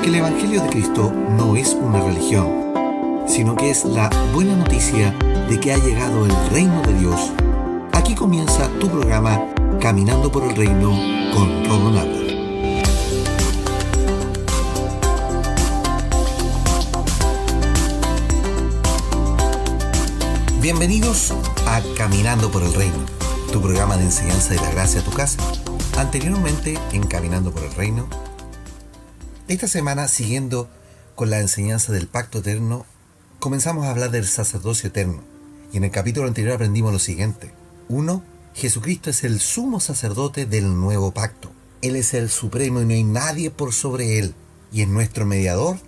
Porque el Evangelio de Cristo no es una religión, sino que es la buena noticia de que ha llegado el reino de Dios. Aquí comienza tu programa Caminando por el Reino con Rodo Nava. Bienvenidos a Caminando por el Reino, tu programa de enseñanza de la gracia a tu casa. Anteriormente en Caminando por el Reino, esta semana, siguiendo con la enseñanza del pacto eterno, comenzamos a hablar del sacerdocio eterno. Y en el capítulo anterior aprendimos lo siguiente. 1. Jesucristo es el sumo sacerdote del nuevo pacto. Él es el supremo y no hay nadie por sobre él. Y es nuestro mediador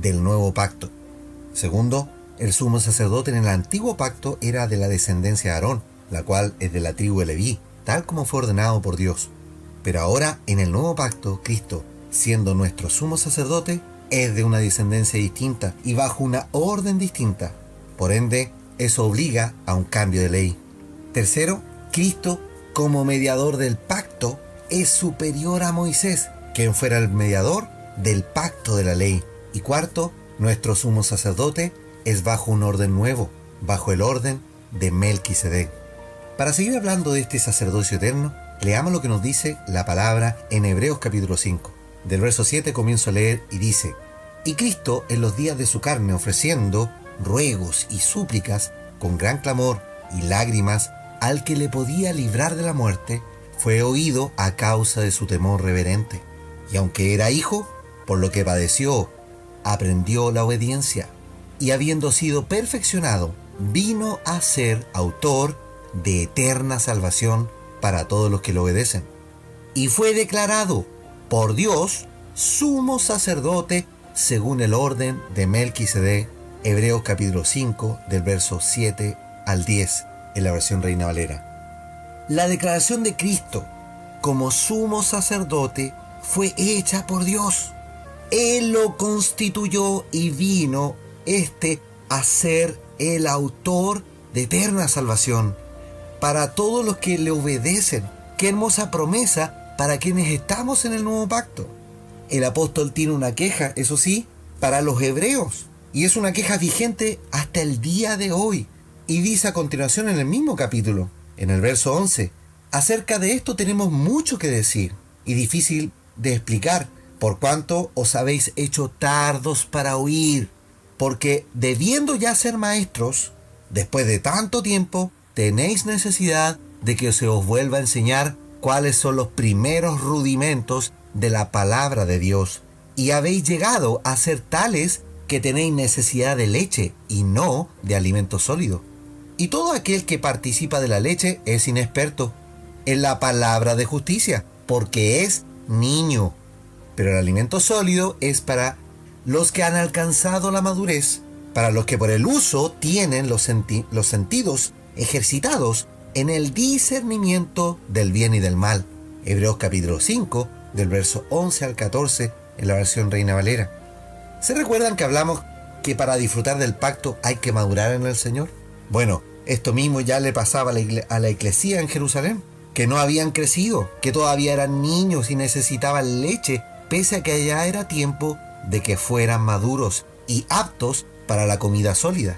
del nuevo pacto. 2. El sumo sacerdote en el antiguo pacto era de la descendencia de Aarón, la cual es de la tribu de Leví, tal como fue ordenado por Dios. Pero ahora, en el nuevo pacto, Cristo, siendo nuestro sumo sacerdote, es de una descendencia distinta y bajo una orden distinta. Por ende, eso obliga a un cambio de ley. 3. Cristo, como mediador del pacto, es superior a Moisés, quien fuera el mediador del pacto de la ley. Y 4. Nuestro sumo sacerdote es bajo un orden nuevo, bajo el orden de Melquisedec. Para seguir hablando de este sacerdocio eterno, leamos lo que nos dice la palabra en Hebreos capítulo 5. Del verso 7 comienzo a leer y dice: Y Cristo en los días de su carne, ofreciendo ruegos y súplicas con gran clamor y lágrimas al que le podía librar de la muerte, fue oído a causa de su temor reverente. Y aunque era hijo, por lo que padeció, aprendió la obediencia. Y habiendo sido perfeccionado, vino a ser autor de eterna salvación para todos los que lo obedecen. Y fue declarado por Dios sumo sacerdote según el orden de Melquisedec. Hebreos capítulo 5 del verso 7 al 10 en la versión Reina Valera. La declaración de Cristo como sumo sacerdote fue hecha por Dios. Él lo constituyó y vino a ser el autor de eterna salvación para todos los que le obedecen. Qué hermosa promesa para quienes estamos en el nuevo pacto. El apóstol tiene una queja, eso sí, para los hebreos, y es una queja vigente hasta el día de hoy. Y dice a continuación en el mismo capítulo, en el verso 11, acerca de esto tenemos mucho que decir, y difícil de explicar, por cuanto os habéis hecho tardos para oír, porque debiendo ya ser maestros, después de tanto tiempo, tenéis necesidad de que se os vuelva a enseñar cuáles son los primeros rudimentos de la palabra de Dios, y habéis llegado a ser tales que tenéis necesidad de leche y no de alimento sólido. Y todo aquel que participa de la leche es inexperto en la palabra de justicia, porque es niño. Pero el alimento sólido es para los que han alcanzado la madurez, para los que por el uso tienen los sentidos ejercitados en el discernimiento del bien y del mal. Hebreos capítulo 5, del verso 11 al 14, en la versión Reina Valera. ¿Se recuerdan que hablamos que para disfrutar del pacto hay que madurar en el Señor? Bueno, esto mismo ya le pasaba a la eclesía en Jerusalén, que no habían crecido, que todavía eran niños y necesitaban leche, pese a que ya era tiempo de que fueran maduros y aptos para la comida sólida.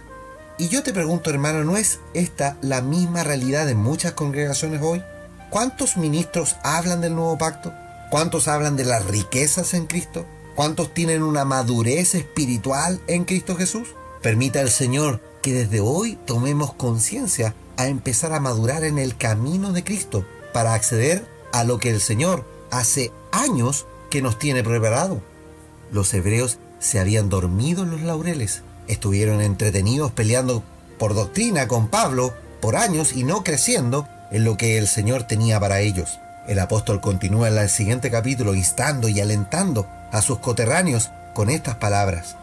Y yo te pregunto, hermano, ¿no es esta la misma realidad en muchas congregaciones hoy? ¿Cuántos ministros hablan del nuevo pacto? ¿Cuántos hablan de las riquezas en Cristo? ¿Cuántos tienen una madurez espiritual en Cristo Jesús? Permita el Señor que desde hoy tomemos conciencia a empezar a madurar en el camino de Cristo para acceder a lo que el Señor hace años que nos tiene preparado. Los hebreos se habían dormido en los laureles. Estuvieron entretenidos peleando por doctrina con Pablo por años y no creciendo en lo que el Señor tenía para ellos. El apóstol continúa en el siguiente capítulo instando y alentando a sus coterráneos con estas palabras.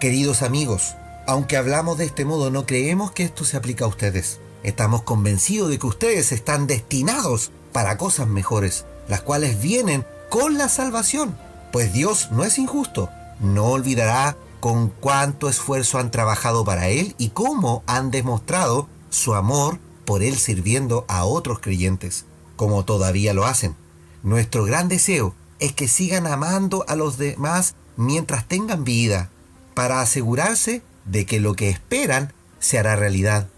Queridos amigos, aunque hablamos de este modo, no creemos que esto se aplica a ustedes. Estamos convencidos de que ustedes están destinados para cosas mejores, las cuales vienen con la salvación, pues Dios no es injusto. No olvidará con cuánto esfuerzo han trabajado para Él y cómo han demostrado su amor por Él sirviendo a otros creyentes, como todavía lo hacen. Nuestro gran deseo es que sigan amando a los demás mientras tengan vida, para asegurarse de que lo que esperan se hará realidad.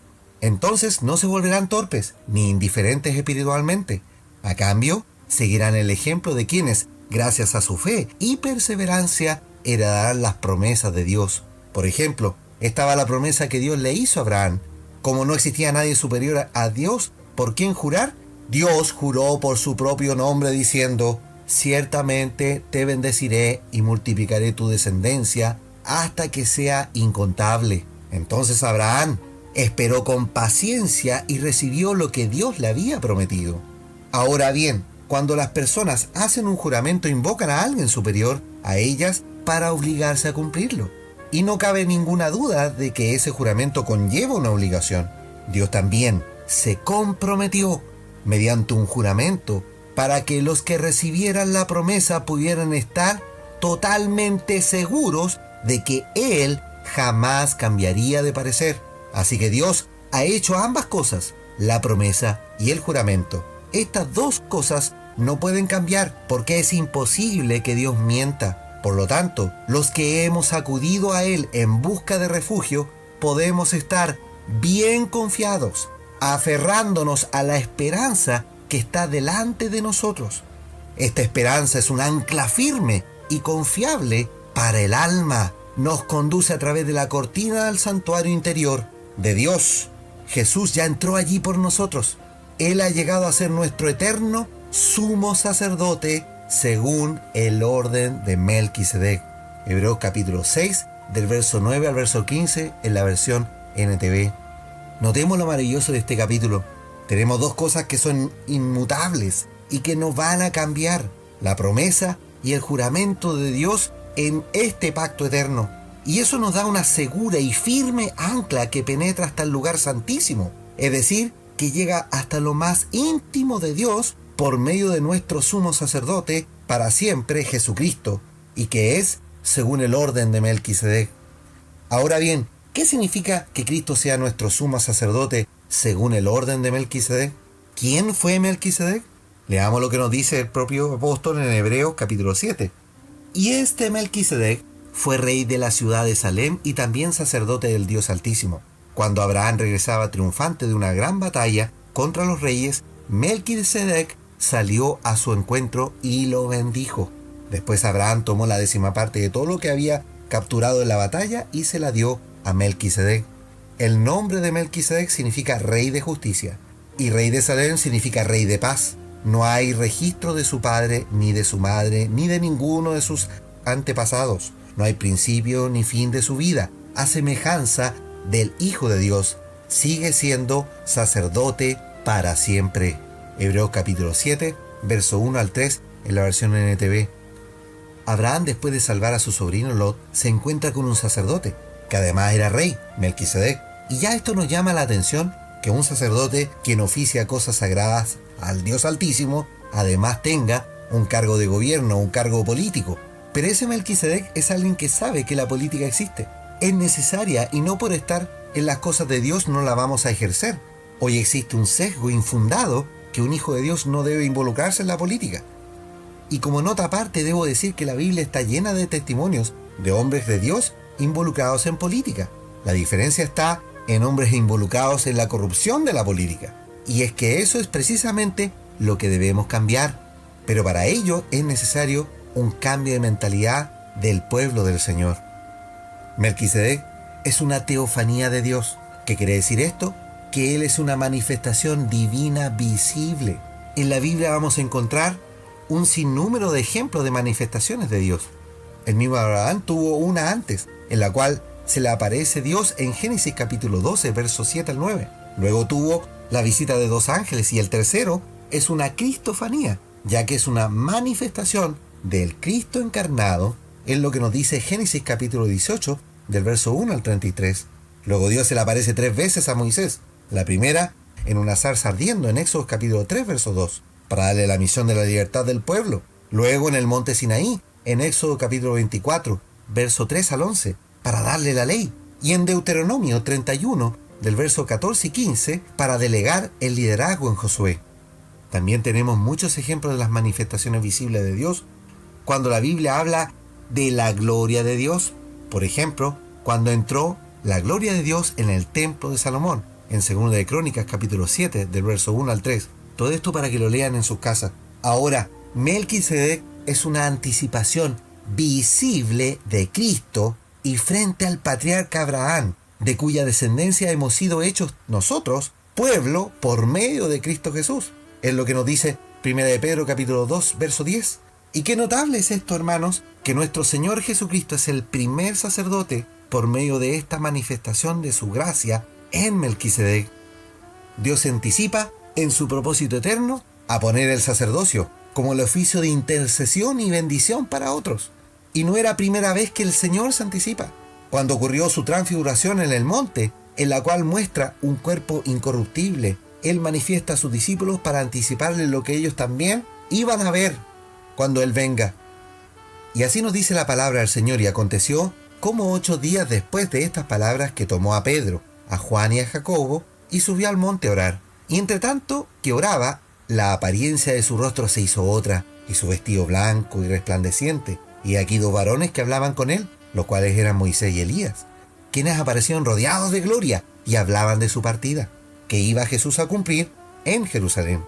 Entonces no se volverán torpes ni indiferentes espiritualmente. A cambio, seguirán el ejemplo de quienes, gracias a su fe y perseverancia, heredarán las promesas de Dios. Por ejemplo, estaba la promesa que Dios le hizo a Abraham. Como no existía nadie superior a Dios por quien jurar, Dios juró por su propio nombre diciendo: ciertamente te bendeciré y multiplicaré tu descendencia hasta que sea incontable. Entonces Abraham esperó con paciencia y recibió lo que Dios le había prometido. Ahora bien, cuando las personas hacen un juramento, invocan a alguien superior a ellas para obligarse a cumplirlo. Y no cabe ninguna duda de que ese juramento conlleva una obligación. Dios también se comprometió mediante un juramento para que los que recibieran la promesa pudieran estar totalmente seguros de que Él jamás cambiaría de parecer. Así que Dios ha hecho ambas cosas, la promesa y el juramento. Estas dos cosas no pueden cambiar porque es imposible que Dios mienta. Por lo tanto, los que hemos acudido a Él en busca de refugio, podemos estar bien confiados, aferrándonos a la esperanza que está delante de nosotros. Esta esperanza es un ancla firme y confiable para el alma. Nos conduce a través de la cortina del santuario interior de Dios. Jesús ya entró allí por nosotros. Él ha llegado a ser nuestro eterno sumo sacerdote según el orden de Melquisedec. Hebreos capítulo 6, del verso 9 al verso 15 en la versión NTV. Notemos lo maravilloso de este capítulo. Tenemos dos cosas que son inmutables y que no van a cambiar: la promesa y el juramento de Dios en este pacto eterno. Y eso nos da una segura y firme ancla que penetra hasta el lugar santísimo, es decir, que llega hasta lo más íntimo de Dios por medio de nuestro sumo sacerdote para siempre, Jesucristo, y que es según el orden de Melquisedec. Ahora bien, ¿qué significa que Cristo sea nuestro sumo sacerdote según el orden de Melquisedec? ¿Quién fue Melquisedec? Leamos lo que nos dice el propio apóstol en Hebreos capítulo 7. Y este Melquisedec fue rey de la ciudad de Salem y también sacerdote del Dios Altísimo. Cuando Abraham regresaba triunfante de una gran batalla contra los reyes, Melquisedec salió a su encuentro y lo bendijo. Después Abraham tomó la 10ª de todo lo que había capturado en la batalla y se la dio a Melquisedec. El nombre de Melquisedec significa rey de justicia y rey de Salem significa rey de paz. No hay registro de su padre, ni de su madre, ni de ninguno de sus antepasados. No hay principio ni fin de su vida. A semejanza del Hijo de Dios, sigue siendo sacerdote para siempre. Hebreos capítulo 7, verso 1 al 3 en la versión NTV. Abraham, después de salvar a su sobrino Lot, se encuentra con un sacerdote, que además era rey, Melquisedec. Y ya esto nos llama la atención, que un sacerdote quien oficia cosas sagradas al Dios Altísimo, además tenga un cargo de gobierno, un cargo político. Pero ese Melquisedec es alguien que sabe que la política existe, es necesaria y no por estar en las cosas de Dios no la vamos a ejercer. Hoy existe un sesgo infundado que un hijo de Dios no debe involucrarse en la política. Y como nota aparte debo decir que la Biblia está llena de testimonios de hombres de Dios involucrados en política. La diferencia está en hombres involucrados en la corrupción de la política. Y es que eso es precisamente lo que debemos cambiar. Pero para ello es necesario un cambio de mentalidad del pueblo del Señor. Melquisedec es una teofanía de Dios. ¿Qué quiere decir esto? Que Él es una manifestación divina visible. En la Biblia vamos a encontrar un sinnúmero de ejemplos de manifestaciones de Dios. El mismo Abraham tuvo una antes, en la cual se le aparece Dios en Génesis capítulo 12, versos 7 al 9. Luego tuvo la visita de 2 ángeles y el tercero es una cristofanía, ya que es una manifestación del Cristo encarnado en lo que nos dice Génesis capítulo 18, del verso 1 al 33. Luego Dios se le aparece 3 veces a Moisés. La primera en una zarza ardiendo en Éxodo capítulo 3, verso 2, para darle la misión de la libertad del pueblo. Luego en el monte Sinaí, en Éxodo capítulo 24, verso 3 al 11, para darle la ley. Y en Deuteronomio 31, del verso 14 y 15, para delegar el liderazgo en Josué. También tenemos muchos ejemplos de las manifestaciones visibles de Dios cuando la Biblia habla de la gloria de Dios. Por ejemplo, cuando entró la gloria de Dios en el templo de Salomón, en 2 de Crónicas capítulo 7, del verso 1 al 3. Todo esto para que lo lean en sus casas. Ahora, Melquisedec es una anticipación visible de Cristo y frente al patriarca Abraham, de cuya descendencia hemos sido hechos nosotros, pueblo, por medio de Cristo Jesús. Es lo que nos dice 1 de Pedro capítulo 2, verso 10. Y qué notable es esto, hermanos, que nuestro Señor Jesucristo es el primer sacerdote por medio de esta manifestación de su gracia en Melquisedec. Dios se anticipa en su propósito eterno a poner el sacerdocio como el oficio de intercesión y bendición para otros. Y no era primera vez que el Señor se anticipa. Cuando ocurrió su transfiguración en el monte, en la cual muestra un cuerpo incorruptible, Él manifiesta a sus discípulos para anticiparles lo que ellos también iban a ver cuando Él venga. Y así nos dice la palabra del Señor: y aconteció como 8 días después de estas palabras que tomó a Pedro, a Juan y a Jacobo, y subió al monte a orar. Y entre tanto que oraba, la apariencia de su rostro se hizo otra, y su vestido blanco y resplandeciente. Y aquí 2 varones que hablaban con él, los cuales eran Moisés y Elías, quienes aparecieron rodeados de gloria, y hablaban de su partida, que iba Jesús a cumplir en Jerusalén.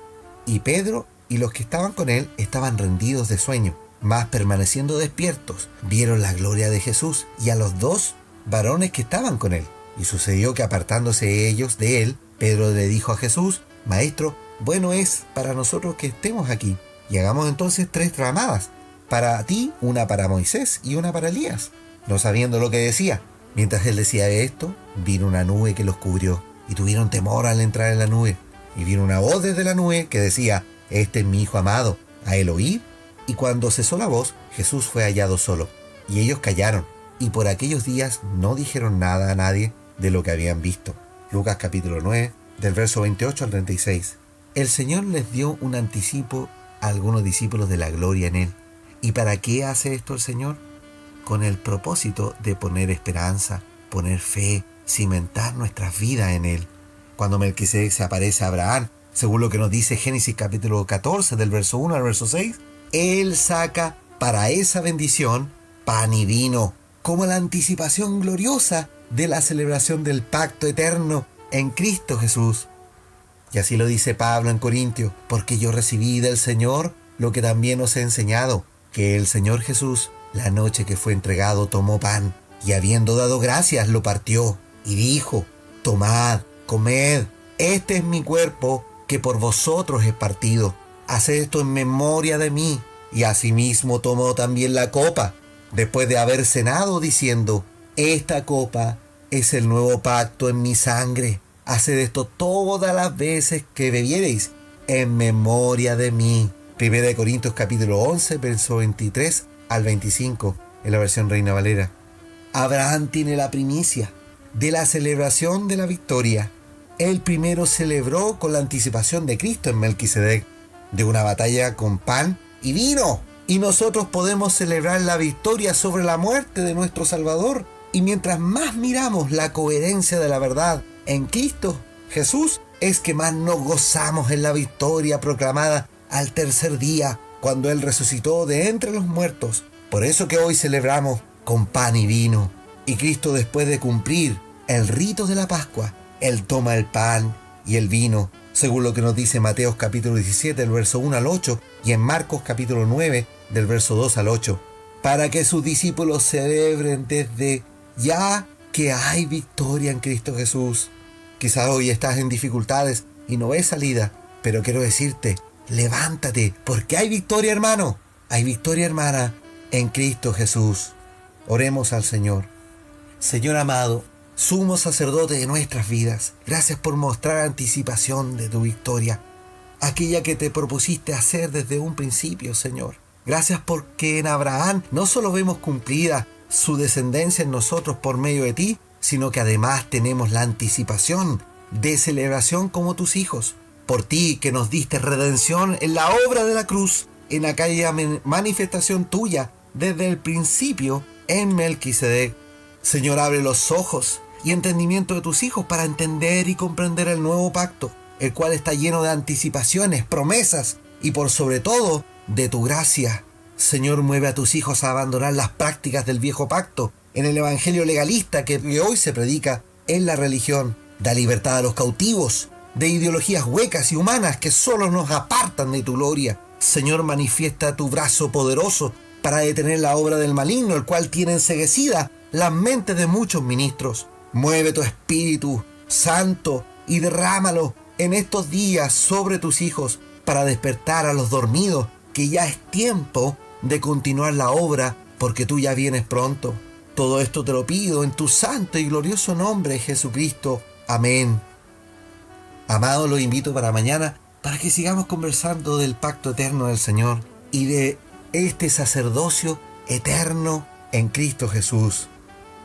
Y Pedro y los que estaban con él estaban rendidos de sueño, mas permaneciendo despiertos, vieron la gloria de Jesús y a los 2 varones que estaban con él. Y sucedió que apartándose ellos de él, Pedro le dijo a Jesús: Maestro, bueno es para nosotros que estemos aquí, y hagamos entonces 3 ramadas, para ti, una para Moisés y una para Elías. No sabiendo lo que decía. Mientras él decía esto, vino una nube que los cubrió, y tuvieron temor al entrar en la nube. Y vino una voz desde la nube que decía: Este es mi Hijo amado, a él oíd. Y cuando cesó la voz, Jesús fue hallado solo, y ellos callaron, y por aquellos días no dijeron nada a nadie de lo que habían visto. Lucas capítulo 9, del verso 28 al 36. El Señor les dio un anticipo a algunos discípulos de la gloria en Él. ¿Y para qué hace esto el Señor? Con el propósito de poner esperanza, poner fe, cimentar nuestras vidas en Él. Cuando Melquisedec se aparece a Abraham, según lo que nos dice Génesis capítulo 14, del verso 1 al verso 6, Él saca para esa bendición pan y vino, como la anticipación gloriosa de la celebración del pacto eterno en Cristo Jesús. Y así lo dice Pablo en Corintios: porque yo recibí del Señor lo que también os he enseñado, que el Señor Jesús, la noche que fue entregado, tomó pan, y habiendo dado gracias, lo partió, y dijo: Tomad, comed, este es mi cuerpo, que por vosotros es partido. Haced esto en memoria de mí. Y asimismo tomó también la copa, después de haber cenado, diciendo: Esta copa es el nuevo pacto en mi sangre. Haced esto todas las veces que bebiereis, en memoria de mí. 1 Corintios capítulo 11, verso 23 al 25, en la versión Reina Valera. Abraham tiene la primicia de la celebración de la victoria. Él primero celebró con la anticipación de Cristo en Melquisedec, de una batalla con pan y vino. Y nosotros podemos celebrar la victoria sobre la muerte de nuestro Salvador. Y mientras más miramos la coherencia de la verdad en Cristo Jesús, es que más nos gozamos en la victoria proclamada al tercer día, cuando Él resucitó de entre los muertos. Por eso que hoy celebramos con pan y vino. Y Cristo, después de cumplir el rito de la Pascua, Él toma el pan y el vino, según lo que nos dice Mateo capítulo 17, del verso 1 al 8, y en Marcos capítulo 9, del verso 2 al 8, para que sus discípulos celebren desde ya que hay victoria en Cristo Jesús. Quizás hoy estás en dificultades y no ves salida, pero quiero decirte: levántate, porque hay victoria, hermano. Hay victoria, hermana, en Cristo Jesús. Oremos al Señor. Señor amado, sumo sacerdote de nuestras vidas, gracias por mostrar anticipación de tu victoria, aquella que te propusiste hacer desde un principio, Señor. Gracias porque en Abraham no solo vemos cumplida su descendencia en nosotros por medio de ti, sino que además tenemos la anticipación de celebración como tus hijos. Por ti que nos diste redención en la obra de la cruz, en aquella manifestación tuya desde el principio en Melquisedec. Señor, abre los ojos y entendimiento de tus hijos para entender y comprender el nuevo pacto, el cual está lleno de anticipaciones, promesas y por sobre todo de tu gracia. Señor, mueve a tus hijos a abandonar las prácticas del viejo pacto en el evangelio legalista que hoy se predica en la religión. Da libertad a los cautivos de ideologías huecas y humanas que solo nos apartan de tu gloria. Señor, manifiesta tu brazo poderoso para detener la obra del maligno, el cual tiene enceguecida las mentes de muchos ministros. Mueve tu Espíritu Santo y derrámalo en estos días sobre tus hijos para despertar a los dormidos, que ya es tiempo de continuar la obra porque tú ya vienes pronto. Todo esto te lo pido en tu santo y glorioso nombre, Jesucristo. Amén. Amados, los invito para mañana para que sigamos conversando del pacto eterno del Señor y de este sacerdocio eterno en Cristo Jesús.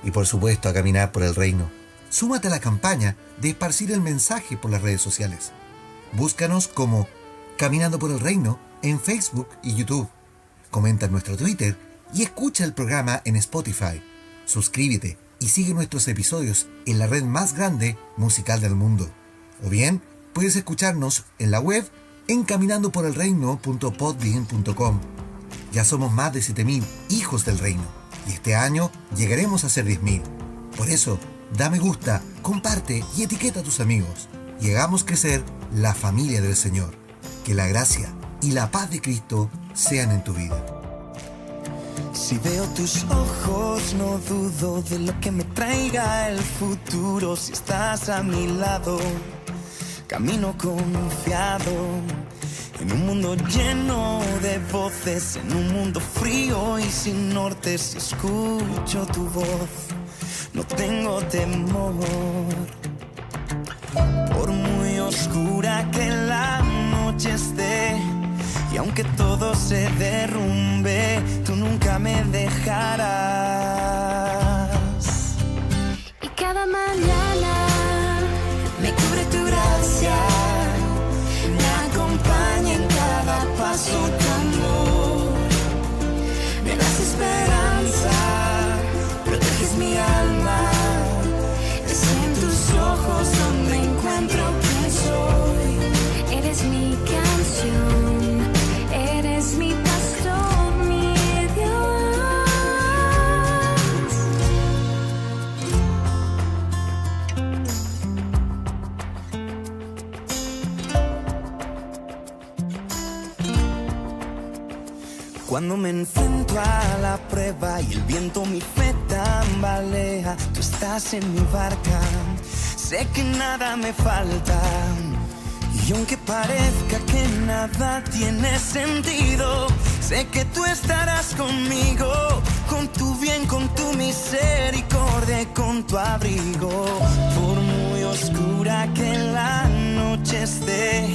Y por supuesto a caminar por el reino. Súmate a la campaña de esparcir el mensaje por las redes sociales. Búscanos como Caminando por el Reino en Facebook y YouTube. Comenta en nuestro Twitter y escucha el programa en Spotify. Suscríbete y sigue nuestros episodios en la red más grande musical del mundo. O bien, puedes escucharnos en la web en caminandoporelreino.podbean.com. Ya somos más de 7.000 hijos del reino y este año llegaremos a ser 10.000. Por eso, da me gusta, comparte y etiqueta a tus amigos y hagamos crecer la familia del Señor. Que la gracia y la paz de Cristo sean en tu vida. Si veo tus ojos, no dudo de lo que me traiga el futuro. Si estás a mi lado, camino confiado. En un mundo lleno de voces, en un mundo frío y sin norte. Si escucho tu voz, no tengo temor. Por muy oscura que la noche esté, y aunque todo se derrumbe, tú nunca me dejarás. Y cada mañana Me cubre tu gracia, me acompaña en cada paso tu amor. Me das esperanza, proteges mi alma. Es en tus ojos donde encuentro quién soy. eres mi canción, eres mi pastor, mi Dios. Cuando me enfrento a la prueba y el viento mi fe tambalea, tú estás en mi barca, sé que nada me falta. Y aunque parezca que nada tiene sentido, sé que tú estarás conmigo, con tu bien, con tu misericordia y con tu abrigo. Por muy oscura que la noche esté,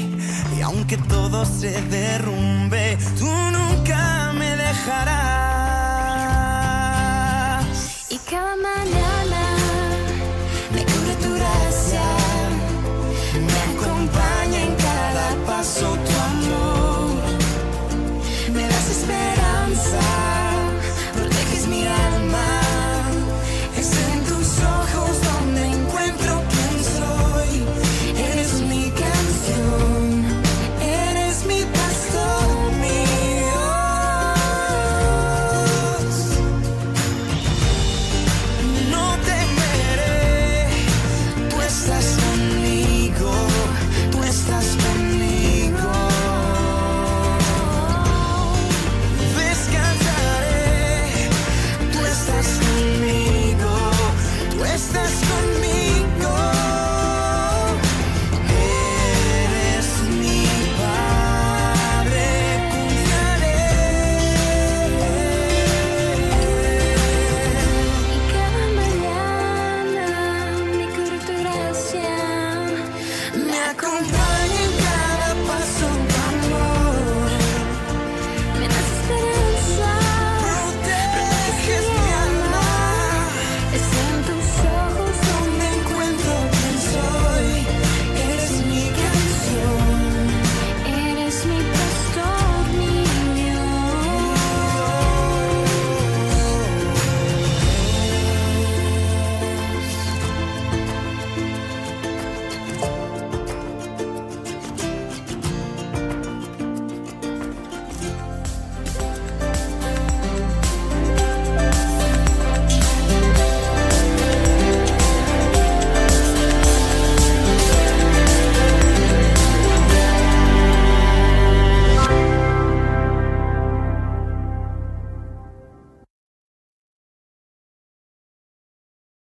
y aunque todo se derrumbe, tú nunca me dejarás.